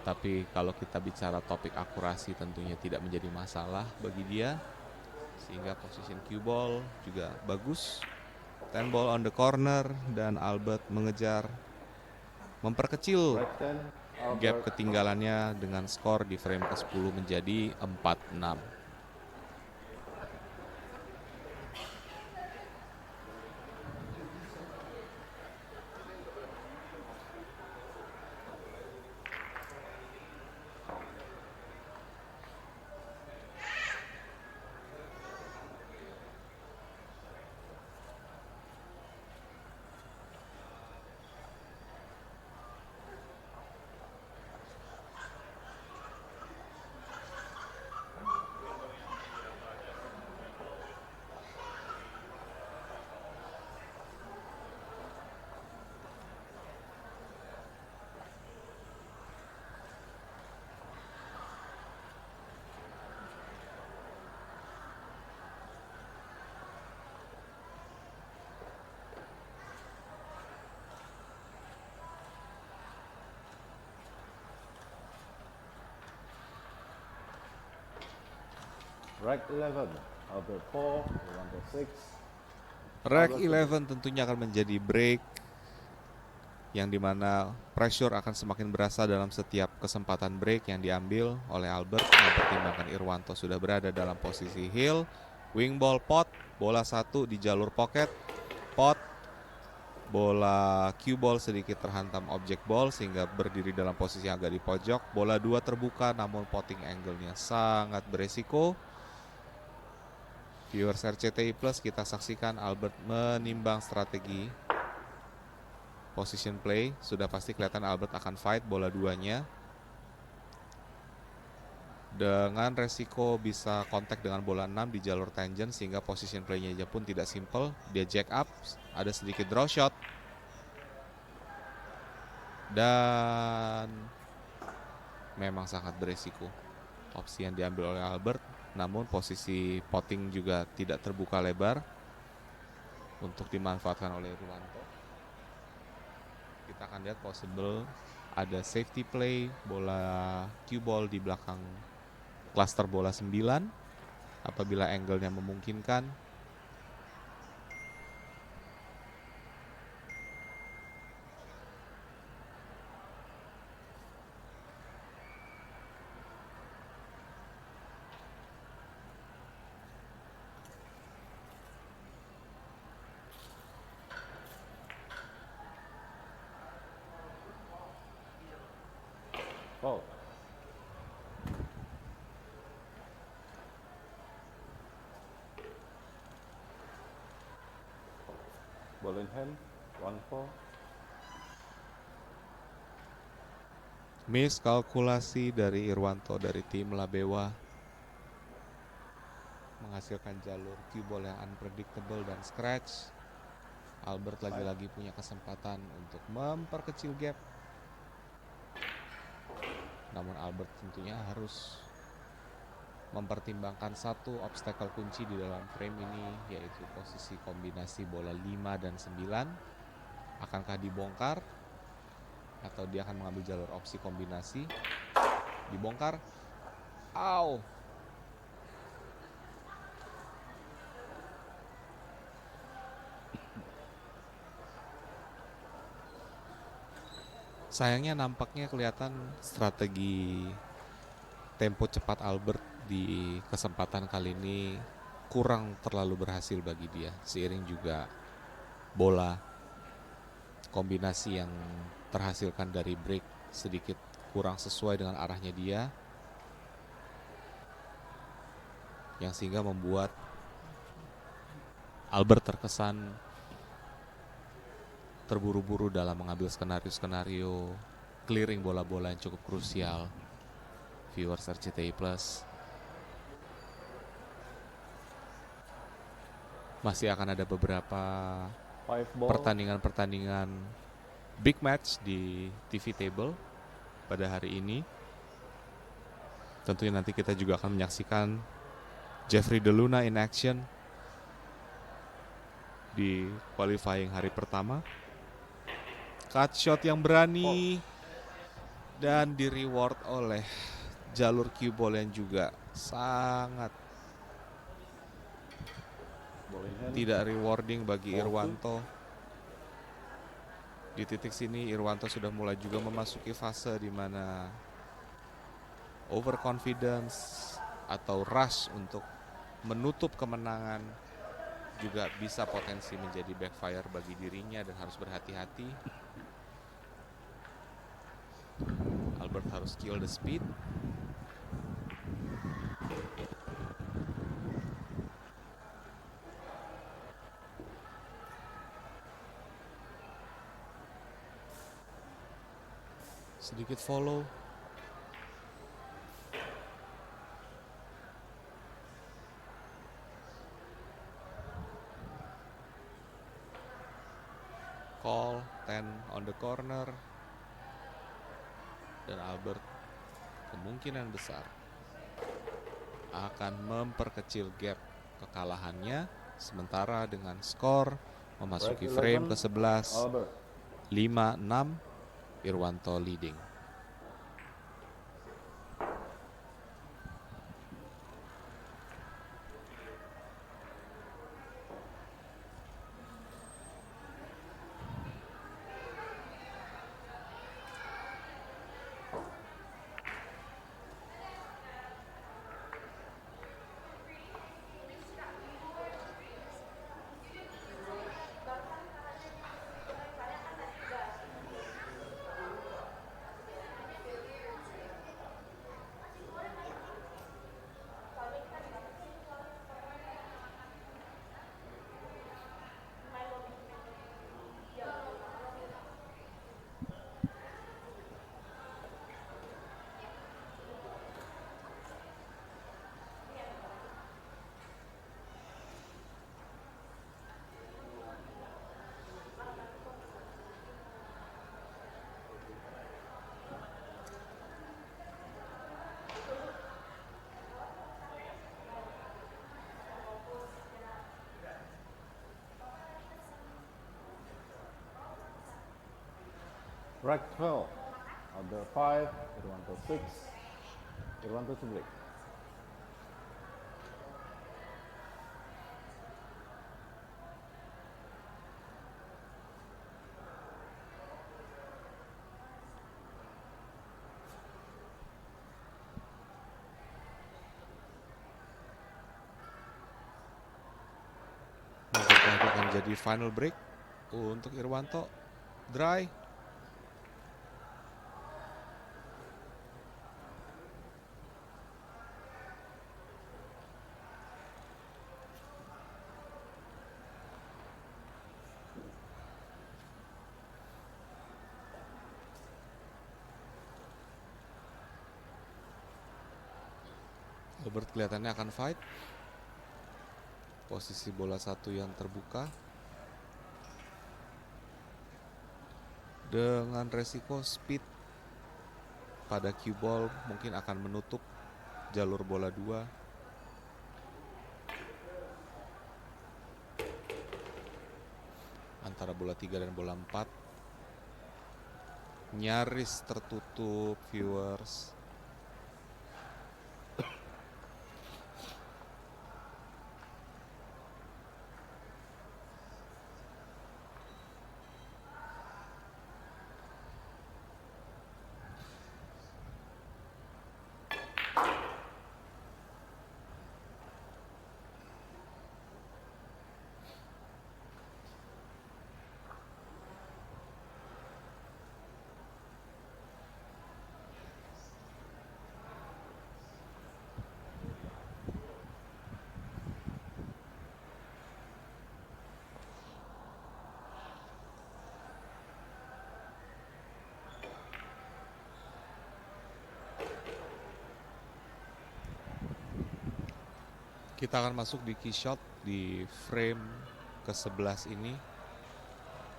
Tapi kalau kita bicara topik akurasi tentunya tidak menjadi masalah bagi dia. Sehingga position cue ball juga bagus. 10 ball on the corner dan Albert mengejar, memperkecil gap ketinggalannya dengan skor di frame ke-10 menjadi 4-6. Rack 11, Albert 4, Irwanto 6. Rack 11 tentunya akan menjadi break yang dimana pressure akan semakin berasa dalam setiap kesempatan break yang diambil oleh Albert, mempertimbangkan Irwanto sudah berada dalam posisi heel. Wing ball pot, bola 1 di jalur pocket, pot, bola cue ball sedikit terhantam objek ball sehingga berdiri dalam posisi agak di pojok. Bola 2 terbuka namun potting angle-nya sangat beresiko. Viewers RCTI Plus, kita saksikan Albert menimbang strategi position play. Sudah pasti kelihatan Albert akan fight bola 2-nya. Dengan resiko bisa kontak dengan bola 6 di jalur tangent sehingga position play-nya aja pun tidak simple. Dia jack up, ada sedikit draw shot. Dan memang sangat beresiko opsi yang diambil oleh Albert. Namun posisi potting juga tidak terbuka lebar untuk dimanfaatkan oleh Irwanto. Kita akan lihat possible ada safety play, bola cue ball di belakang cluster bola 9 apabila angle-nya memungkinkan. Oh. Ball in hand, 1-4. Miskalkulasi dari Irwanto dari tim Labewa menghasilkan jalur cue ball yang unpredictable dan scratch. Albert lagi-lagi punya kesempatan untuk memperkecil gap. Namun Albert tentunya harus mempertimbangkan satu obstacle kunci di dalam frame ini, yaitu posisi kombinasi bola 5 dan 9. Akankah dibongkar atau dia akan mengambil jalur opsi kombinasi? Dibongkar. Au. Sayangnya nampaknya kelihatan strategi tempo cepat Albert di kesempatan kali ini kurang terlalu berhasil bagi dia. Seiring juga bola kombinasi yang terhasilkan dari break sedikit kurang sesuai dengan arahnya dia, yang sehingga membuat Albert terkesan terburu-buru dalam mengambil skenario-skenario clearing bola-bola yang cukup krusial. Viewers RCTI Plus, masih akan ada beberapa pertandingan-pertandingan big match di TV table pada hari ini. Tentunya nanti kita juga akan menyaksikan Jeffrey De Luna in action di qualifying hari pertama. Cut shot yang berani dan di reward oleh jalur cue ball yang juga sangat tidak rewarding bagi Irwanto. Di titik sini Irwanto sudah mulai juga memasuki fase di mana overconfidence atau rush untuk menutup kemenangan juga bisa potensi menjadi backfire bagi dirinya dan harus berhati-hati. Albert harus kill the speed. Sedikit follow. Call 10 on the corner. Dan Albert kemungkinan besar akan memperkecil gap kekalahannya, sementara dengan skor memasuki frame ke-11 5-6, Irwanto leading. Break 12. Other 5. Irwanto 6. Irwanto to break. Mungkin itu akan jadi final break untuk Irwanto. Dry. Albert kelihatannya akan fight. Posisi bola 1 yang terbuka. Dengan resiko speed pada cue ball mungkin akan menutup jalur bola 2. Antara bola 3 dan bola 4. Nyaris tertutup, viewers. Kita akan masuk di key shot di frame ke-11 ini,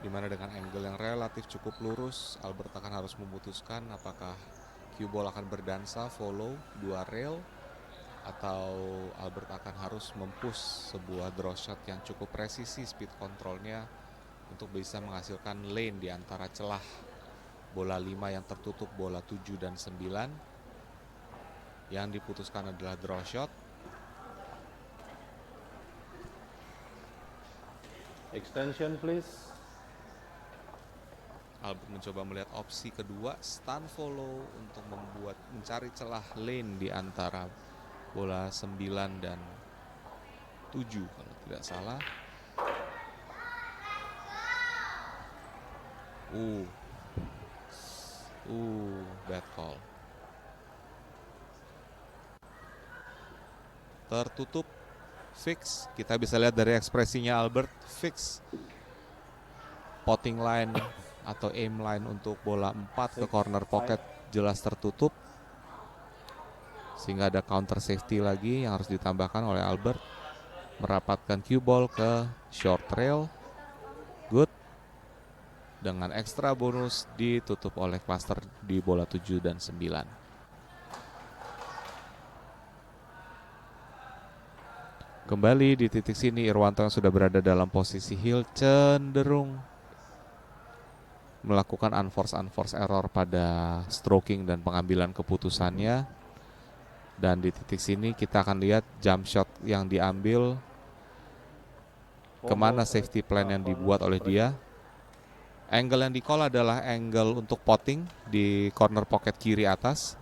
dimana dengan angle yang relatif cukup lurus, Albert akan harus memutuskan apakah cue ball akan berdansa follow 2 rail, atau Albert akan harus mempush sebuah draw shot yang cukup presisi speed controlnya untuk bisa menghasilkan lane di antara celah bola 5 yang tertutup bola 7 dan 9. Yang diputuskan adalah draw shot. Extension please. Albert mencoba melihat opsi kedua, stun follow untuk mencari celah lane di antara bola 9 dan 7 kalau tidak salah. Bad call. Tertutup. Fix, kita bisa lihat dari ekspresinya Albert, fix potting line atau aim line untuk bola 4 ke corner pocket jelas tertutup, sehingga ada counter safety lagi yang harus ditambahkan oleh Albert. Merapatkan cue ball ke short rail, good, dengan ekstra bonus ditutup oleh cluster di bola 7 dan 9. Kembali di titik sini, Irwanto yang sudah berada dalam posisi heel cenderung melakukan unforced error pada stroking dan pengambilan keputusannya. Dan di titik sini kita akan lihat jump shot yang diambil, kemana safety plan yang dibuat oleh dia. Angle yang di-call adalah angle untuk potting di corner pocket kiri atas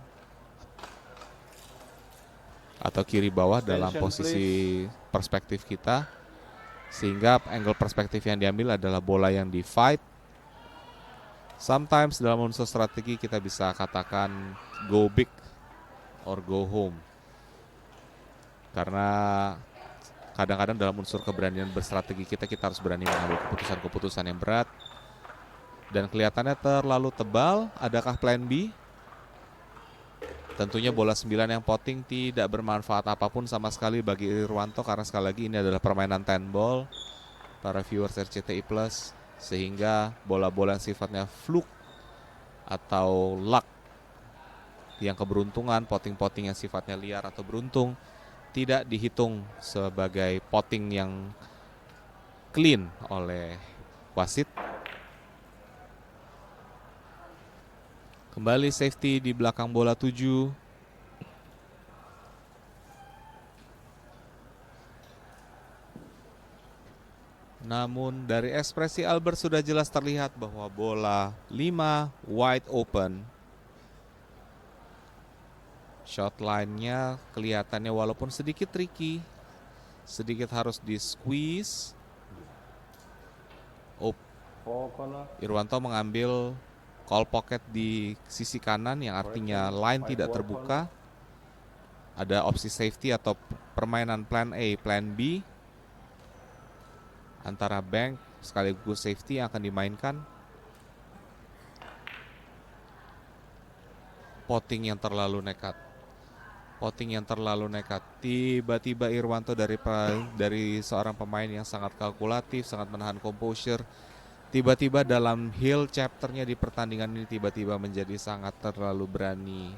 atau kiri bawah dalam posisi perspektif kita, sehingga angle perspektif yang diambil adalah bola yang di fight. Sometimes dalam unsur strategi kita bisa katakan go big or go home, karena kadang-kadang dalam unsur keberanian berstrategi kita harus berani mengambil keputusan-keputusan yang berat. Dan kelihatannya terlalu tebal. Adakah plan B? Tentunya bola 9 yang potting tidak bermanfaat apapun sama sekali bagi Irwanto, karena sekali lagi ini adalah permainan 10 ball para viewers RCTI Plus, sehingga bola-bola yang sifatnya fluke atau luck yang keberuntungan, potting-potting yang sifatnya liar atau beruntung tidak dihitung sebagai potting yang clean oleh wasit. Kembali safety di belakang bola 7. Namun dari ekspresi Albert sudah jelas terlihat bahwa bola 5 wide open. Shot line-nya kelihatannya walaupun sedikit tricky, sedikit harus di squeeze. Four corner. Irwanto mengambil call pocket di sisi kanan yang artinya line tidak terbuka. Ada opsi safety atau permainan plan A, plan B antara bank sekaligus safety yang akan dimainkan. Potting yang terlalu nekat. Tiba-tiba Irwanto dari seorang pemain yang sangat kalkulatif, sangat menahan composure, tiba-tiba dalam heel chapternya di pertandingan ini tiba-tiba menjadi sangat terlalu berani.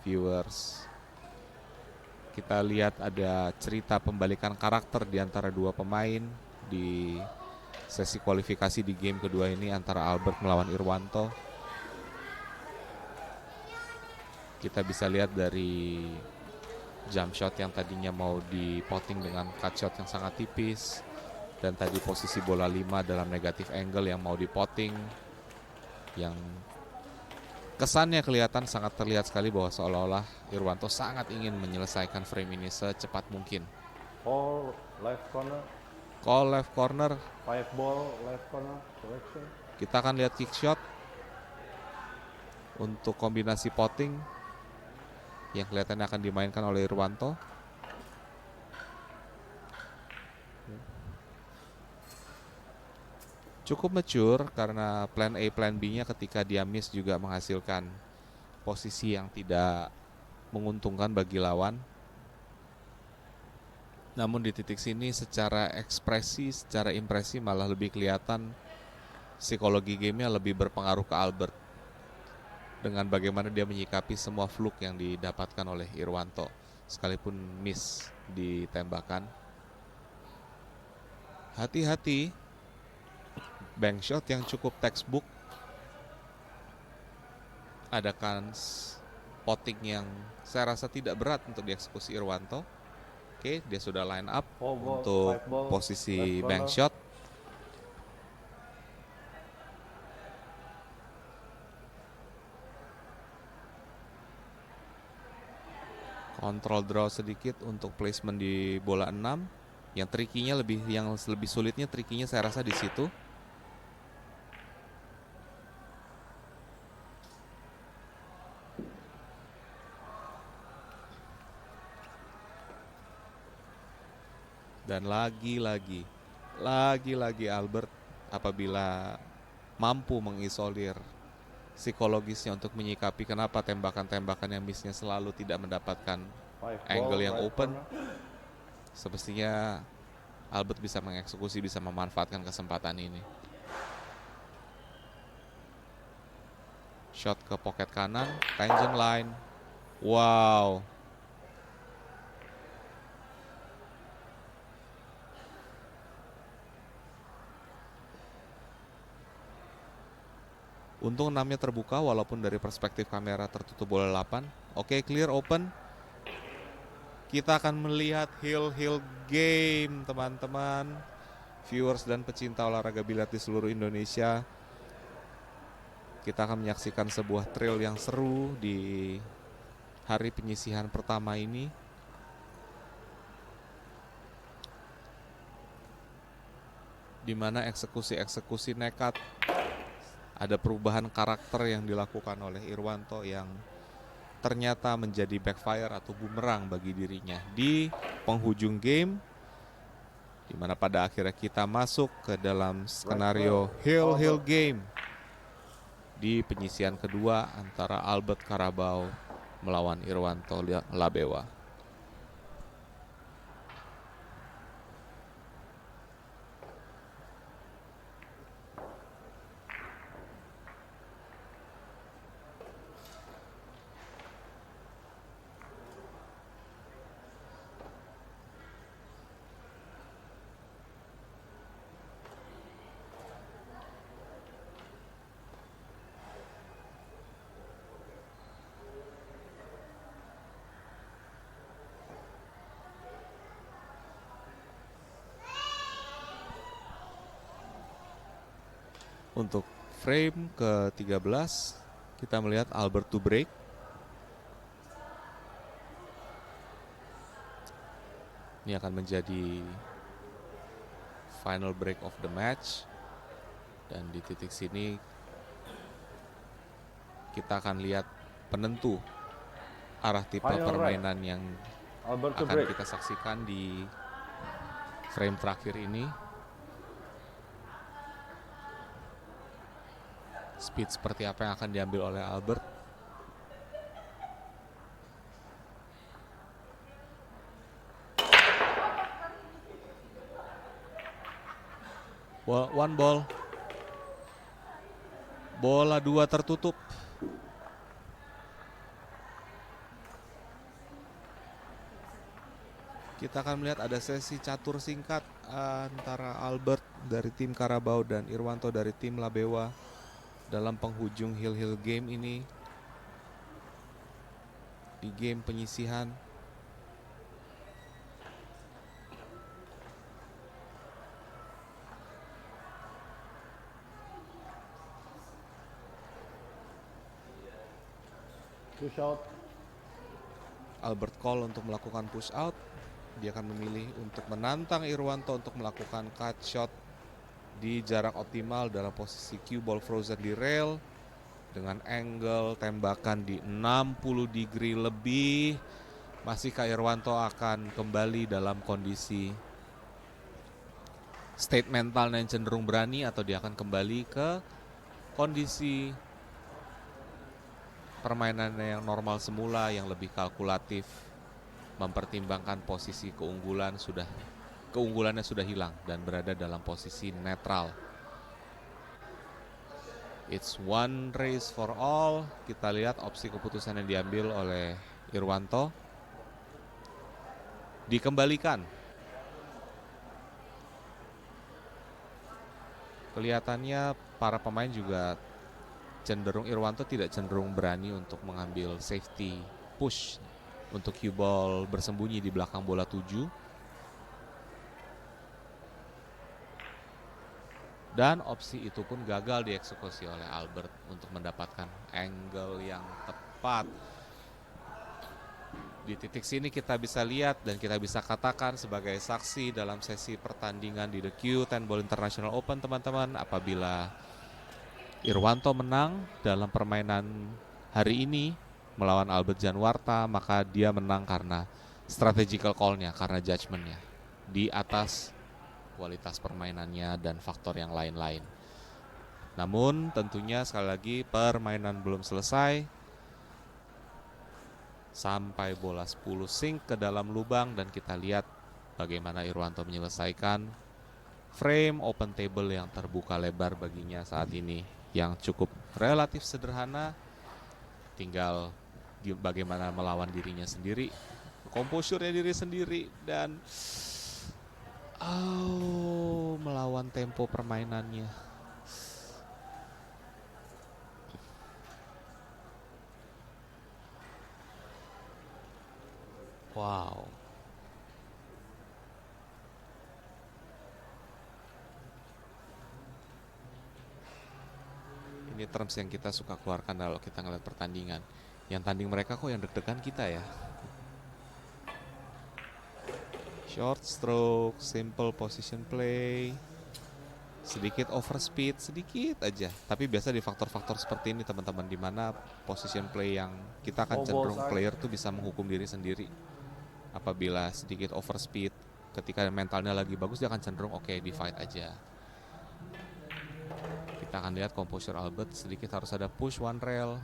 Viewers, kita lihat ada cerita pembalikan karakter di antara dua pemain di sesi kualifikasi di game kedua ini antara Albert melawan Irwanto. Kita bisa lihat dari jump shot yang tadinya mau dipotting dengan cut shot yang sangat tipis, dan tadi posisi bola 5 dalam negatif angle yang mau dipotting, yang kesannya kelihatan sangat terlihat sekali bahwa seolah-olah Irwanto sangat ingin menyelesaikan frame ini secepat mungkin. Four left corner. Call left corner. 5 ball left corner. Correction. Kita akan lihat kick shot untuk kombinasi potting yang kelihatannya akan dimainkan oleh Irwanto. Cukup mature karena plan A, plan B-nya ketika dia miss juga menghasilkan posisi yang tidak menguntungkan bagi lawan. Namun di titik sini secara ekspresi, secara impresi malah lebih kelihatan psikologi gamenya lebih berpengaruh ke Albert dengan bagaimana dia menyikapi semua fluke yang didapatkan oleh Irwanto sekalipun miss di tembakan. Hati-hati, bank shot yang cukup textbook. Ada kans potting yang saya rasa tidak berat untuk dieksekusi Irwanto. Oke, dia sudah line up untuk posisi bank shot. Kontrol draw sedikit untuk placement di bola 6. Yang trikinya yang lebih sulitnya trikinya saya rasa di situ. Dan lagi-lagi Albert apabila mampu mengisolir psikologisnya untuk menyikapi kenapa tembakan-tembakan yang missnya selalu tidak mendapatkan angle yang open, semestinya Albert bisa mengeksekusi, bisa memanfaatkan kesempatan ini. Shot ke pocket kanan, tangent line. Wow. Untung 6-nya terbuka walaupun dari perspektif kamera tertutup bola 8. Oke, clear, open. Kita akan melihat heel game, teman-teman, viewers dan pecinta olahraga biliar di seluruh Indonesia. Kita akan menyaksikan sebuah thrill yang seru di hari penyisihan pertama ini. Di mana eksekusi nekat, ada perubahan karakter yang dilakukan oleh Irwanto yang ternyata menjadi backfire atau bumerang bagi dirinya di penghujung game, di mana pada akhirnya kita masuk ke dalam skenario heel game di penyisihan kedua antara Albert Carabao melawan Irwanto Labewa. Untuk frame ke-13 kita melihat Albert to break. Ini akan menjadi final break of the match. Dan di titik sini kita akan lihat penentu arah tipe Final permainan yang Albert to akan break. kita saksikan di frame terakhir ini. Speed seperti apa yang akan diambil oleh Albert. One ball. Bola 2 tertutup. Kita akan melihat ada sesi catur singkat antara Albert dari tim Carabao dan Irwanto dari tim Labewa dalam penghujung Hill game ini. Di game penyisihan. Push out. Albert call untuk melakukan push out. Dia akan memilih untuk menantang Irwanto untuk melakukan cut shot di jarak optimal dalam posisi cue ball frozen di rail dengan angle tembakan di 60 degree lebih. Masihkah Irwanto akan kembali dalam kondisi state mental yang cenderung berani, atau dia akan kembali ke kondisi permainannya yang normal semula, yang lebih kalkulatif, mempertimbangkan posisi keunggulannya sudah hilang dan berada dalam posisi netral. It's one race for all. Kita lihat opsi keputusan yang diambil oleh Irwanto. Dikembalikan. Kelihatannya para pemain juga Irwanto tidak cenderung berani untuk mengambil safety push untuk cue ball bersembunyi di belakang bola 7. Dan opsi itu pun gagal dieksekusi oleh Albert untuk mendapatkan angle yang tepat. Di titik sini kita bisa lihat dan kita bisa katakan sebagai saksi dalam sesi pertandingan di The Q10 Ball International Open, teman-teman, apabila Irwanto menang dalam permainan hari ini melawan Albert Janwarta, maka dia menang karena strategical call-nya, karena judgment-nya di atas kualitas permainannya dan faktor yang lain-lain. Namun tentunya sekali lagi permainan belum selesai. Sampai bola 10 sink ke dalam lubang dan kita lihat bagaimana Irwanto menyelesaikan frame open table yang terbuka lebar baginya saat ini, yang cukup relatif sederhana. Tinggal bagaimana melawan dirinya sendiri, komposurnya diri sendiri, dan melawan tempo permainannya. Wow. Ini terms yang kita suka keluarkan kalau kita ngeliat pertandingan. Yang tanding mereka kok yang deg-degan kita ya. Short stroke, simple position play, sedikit overspeed, sedikit aja. Tapi biasa di faktor-faktor seperti ini, teman-teman, di mana position play yang kita akan cenderung player tuh bisa menghukum diri sendiri. Apabila sedikit overspeed, ketika mentalnya lagi bagus, dia akan cenderung oke, di fight aja. Kita akan lihat composure Albert, sedikit harus ada push one rail,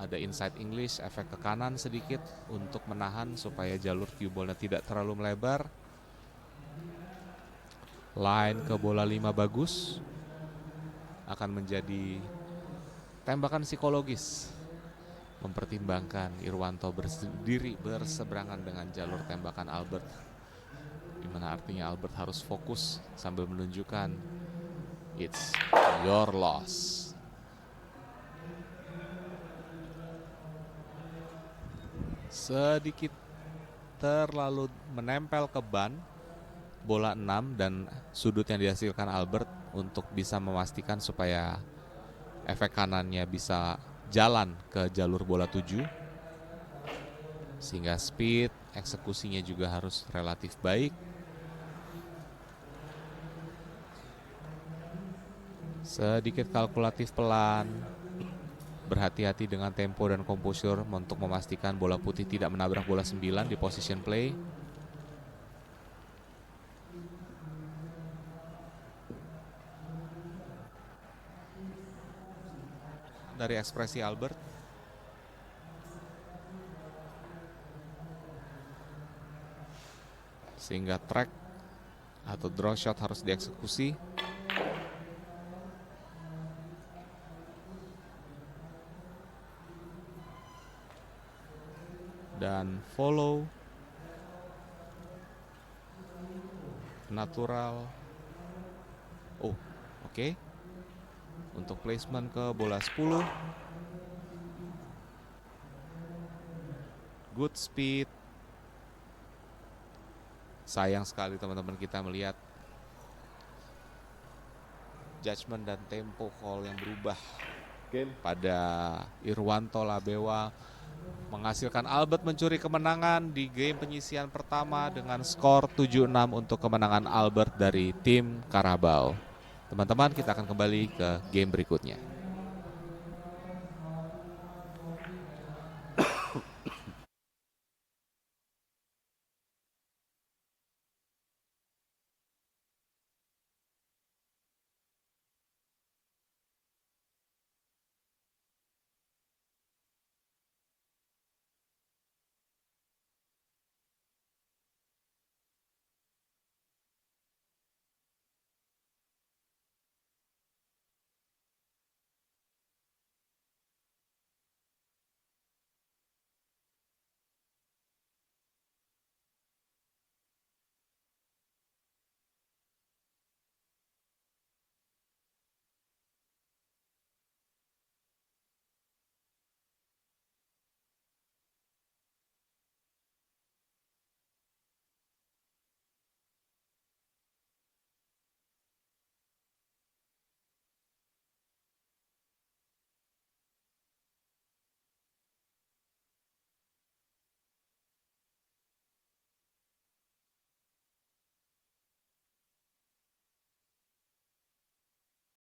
ada inside English, efek ke kanan sedikit untuk menahan supaya jalur cue ballnya tidak terlalu melebar. Line ke bola 5 bagus, akan menjadi tembakan psikologis, mempertimbangkan Irwanto berdiri berseberangan dengan jalur tembakan Albert, dimana artinya Albert harus fokus sambil menunjukkan it's your loss. Sedikit terlalu menempel ke ban bola 6 dan sudut yang dihasilkan Albert untuk bisa memastikan supaya efek kanannya bisa jalan ke jalur bola tuju. Sehingga speed, eksekusinya juga harus relatif baik. Sedikit kalkulatif pelan, berhati-hati dengan tempo dan composure untuk memastikan bola putih tidak menabrak bola 9 di position play. Dari ekspresi Albert, sehingga track atau draw shot harus dieksekusi. Dan follow natural. Oh, oke. Untuk placement ke bola 10. Good speed. Sayang sekali teman-teman kita melihat judgement dan tempo call yang berubah pada Irwanto Labewa, menghasilkan Albert mencuri kemenangan di game penyisian pertama dengan skor 7-6 untuk kemenangan Albert dari tim Carabao. Teman-teman, kita akan kembali ke game berikutnya.